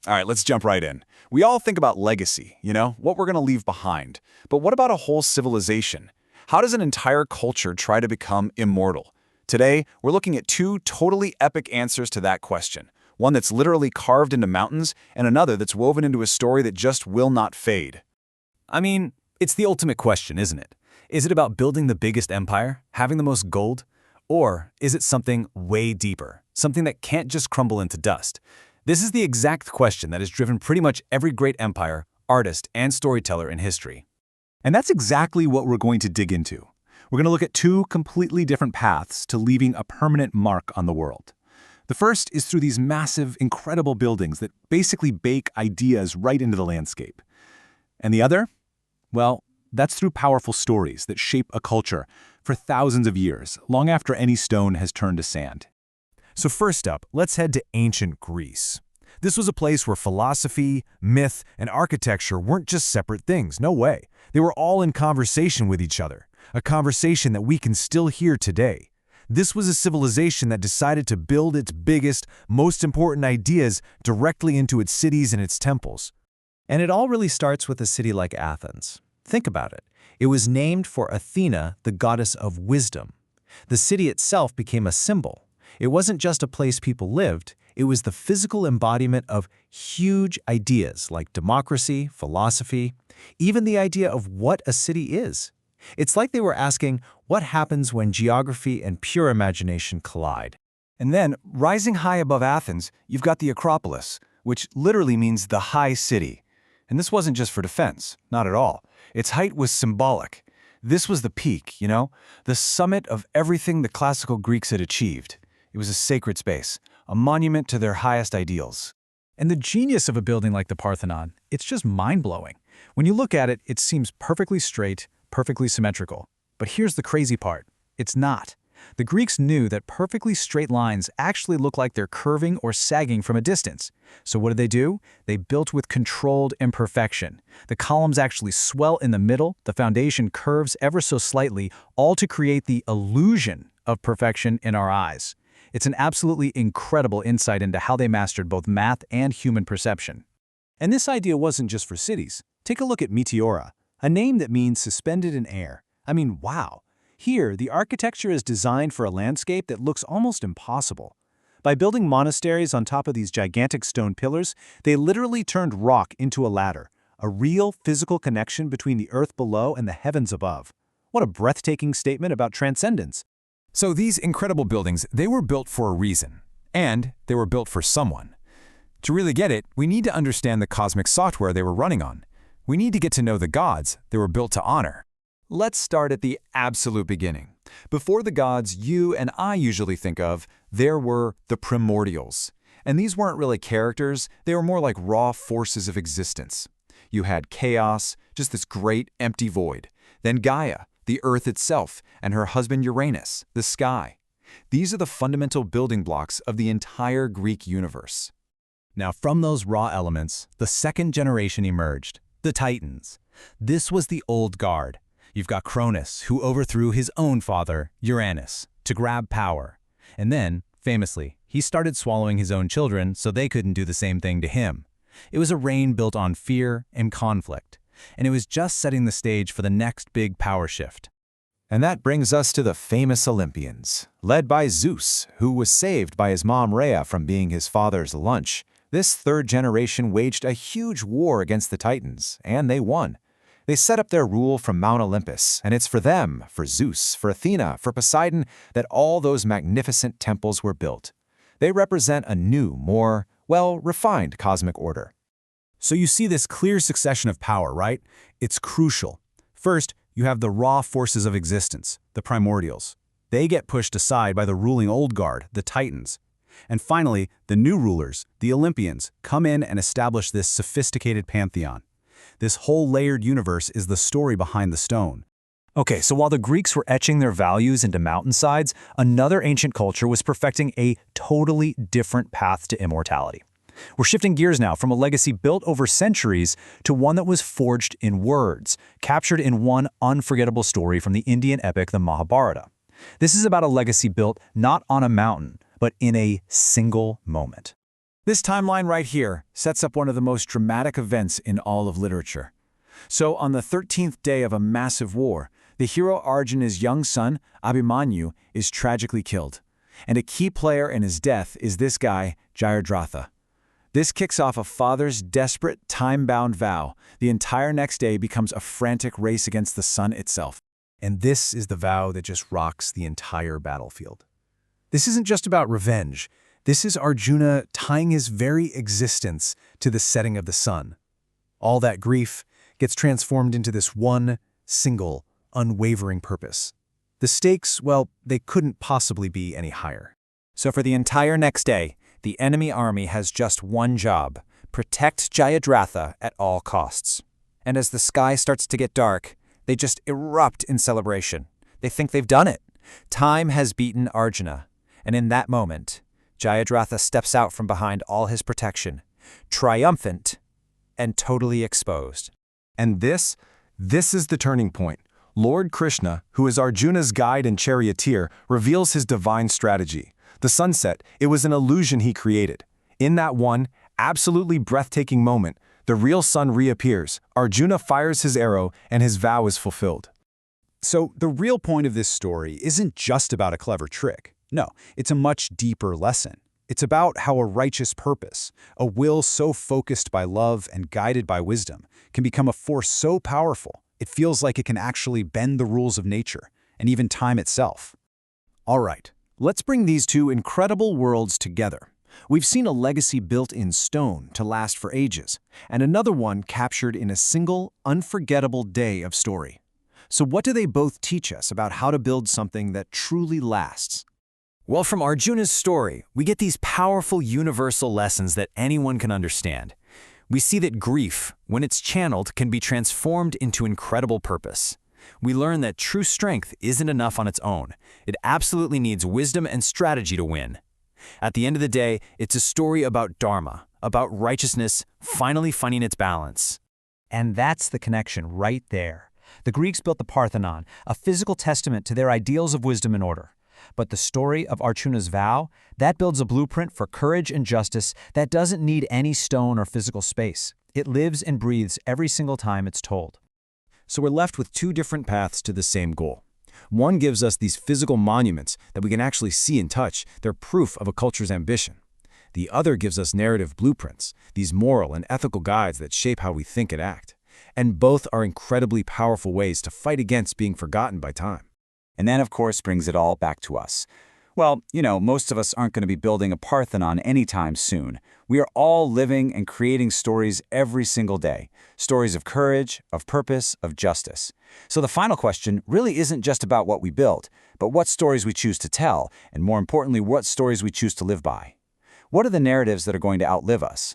All right, let's jump right in. We all think about legacy, what we're going to leave behind. But what about a whole civilization? How does an entire culture try to become immortal? Today, we're looking at two totally epic answers to that question. One that's literally carved into mountains, and another that's woven into a story that just will not fade. I mean, it's the ultimate question, isn't it? Is it about building the biggest empire, having the most gold? Or is it something way deeper, something that can't just crumble into dust? This is the exact question that has driven pretty much every great empire, artist, and storyteller in history. And that's exactly what we're going to dig into. We're going to look at two completely different paths to leaving a permanent mark on the world. The first is through these massive, incredible buildings that basically bake ideas right into the landscape. And the other? Well, that's through powerful stories that shape a culture for thousands of years, long after any stone has turned to sand. So first up, let's head to ancient Greece. This was a place where philosophy, myth, and architecture weren't just separate things, no way. They were all in conversation with each other, a conversation that we can still hear today. This was a civilization that decided to build its biggest, most important ideas directly into its cities and its temples. And it all really starts with a city like Athens. Think about it. It was named for Athena, the goddess of wisdom. The city itself became a symbol. It wasn't just a place people lived, it was the physical embodiment of huge ideas like democracy, philosophy, even the idea of what a city is. It's like they were asking, what happens when geography and pure imagination collide? And then, rising high above Athens, you've got the Acropolis, which literally means the high city. And this wasn't just for defense, not at all. Its height was symbolic. This was the peak, the summit of everything the classical Greeks had achieved. It was a sacred space, a monument to their highest ideals. And the genius of a building like the Parthenon, it's just mind-blowing. When you look at it, it seems perfectly straight, perfectly symmetrical. But here's the crazy part. It's not. The Greeks knew that perfectly straight lines actually look like they're curving or sagging from a distance. So what did they do? They built with controlled imperfection. The columns actually swell in the middle, the foundation curves ever so slightly, all to create the illusion of perfection in our eyes. It's an absolutely incredible insight into how they mastered both math and human perception. And this idea wasn't just for cities. Take a look at Meteora, a name that means suspended in air. I mean, wow. Here, the architecture is designed for a landscape that looks almost impossible. By building monasteries on top of these gigantic stone pillars, they literally turned rock into a ladder, a real physical connection between the earth below and the heavens above. What a breathtaking statement about transcendence. So these incredible buildings, they were built for a reason, and they were built for someone. To really get it, we need to understand the cosmic software they were running on. We need to get to know the gods they were built to honor. Let's start at the absolute beginning. Before the gods you and I usually think of, there were the primordials. And these weren't really characters, they were more like raw forces of existence. You had chaos, just this great empty void. Then Gaia, the earth itself, and her husband Uranus, the sky. These are the fundamental building blocks of the entire Greek universe. Now from those raw elements, the second generation emerged, the Titans. This was the old guard. You've got Cronus, who overthrew his own father, Uranus, to grab power. And then, famously, he started swallowing his own children so they couldn't do the same thing to him. It was a reign built on fear and conflict, and it was just setting the stage for the next big power shift. And that brings us to the famous Olympians, led by Zeus, who was saved by his mom Rhea from being his father's lunch. This third generation waged a huge war against the Titans, and they won. They set up their rule from Mount Olympus, and it's for them, for Zeus, for Athena, for Poseidon, that all those magnificent temples were built. They represent a new, more, refined cosmic order. So you see this clear succession of power, right? It's crucial. First, you have the raw forces of existence, the primordials. They get pushed aside by the ruling old guard, the Titans. And finally, the new rulers, the Olympians, come in and establish this sophisticated pantheon. This whole layered universe is the story behind the stone. Okay, so while the Greeks were etching their values into mountainsides, another ancient culture was perfecting a totally different path to immortality. We're shifting gears now from a legacy built over centuries to one that was forged in words, captured in one unforgettable story from the Indian epic, the Mahabharata. This is about a legacy built not on a mountain, but in a single moment. This timeline right here sets up one of the most dramatic events in all of literature. So, on the 13th day of a massive war, the hero Arjuna's young son, Abhimanyu, is tragically killed. And a key player in his death is this guy, Jayadratha. This kicks off a father's desperate, time-bound vow. The entire next day becomes a frantic race against the sun itself. And this is the vow that just rocks the entire battlefield. This isn't just about revenge. This is Arjuna tying his very existence to the setting of the sun. All that grief gets transformed into this one, single, unwavering purpose. The stakes, well, they couldn't possibly be any higher. So for the entire next day, the enemy army has just one job: protect Jayadratha at all costs. And as the sky starts to get dark, they just erupt in celebration. They think they've done it. Time has beaten Arjuna. And in that moment, Jayadratha steps out from behind all his protection, triumphant and totally exposed. And this is the turning point. Lord Krishna, who is Arjuna's guide and charioteer, reveals his divine strategy. The sunset, it was an illusion he created. In that one, absolutely breathtaking moment, the real sun reappears, Arjuna fires his arrow, and his vow is fulfilled. So the real point of this story isn't just about a clever trick. No, it's a much deeper lesson. It's about how a righteous purpose, a will so focused by love and guided by wisdom, can become a force so powerful, it feels like it can actually bend the rules of nature, and even time itself. All right, let's bring these two incredible worlds together. We've seen a legacy built in stone to last for ages, and another one captured in a single, unforgettable day of story. So what do they both teach us about how to build something that truly lasts? Well, from Arjuna's story, we get these powerful universal lessons that anyone can understand. We see that grief, when it's channeled, can be transformed into incredible purpose. We learn that true strength isn't enough on its own. It absolutely needs wisdom and strategy to win. At the end of the day, it's a story about dharma, about righteousness finally finding its balance. And that's the connection right there. The Greeks built the Parthenon, a physical testament to their ideals of wisdom and order. But the story of Arjuna's vow, that builds a blueprint for courage and justice that doesn't need any stone or physical space. It lives and breathes every single time it's told. So we're left with two different paths to the same goal. One gives us these physical monuments that we can actually see and touch. They're proof of a culture's ambition. The other gives us narrative blueprints, these moral and ethical guides that shape how we think and act. And both are incredibly powerful ways to fight against being forgotten by time. And that, of course, brings it all back to us. Well, most of us aren't going to be building a Parthenon anytime soon. We are all living and creating stories every single day. Stories of courage, of purpose, of justice. So the final question really isn't just about what we build, but what stories we choose to tell, and more importantly, what stories we choose to live by. What are the narratives that are going to outlive us?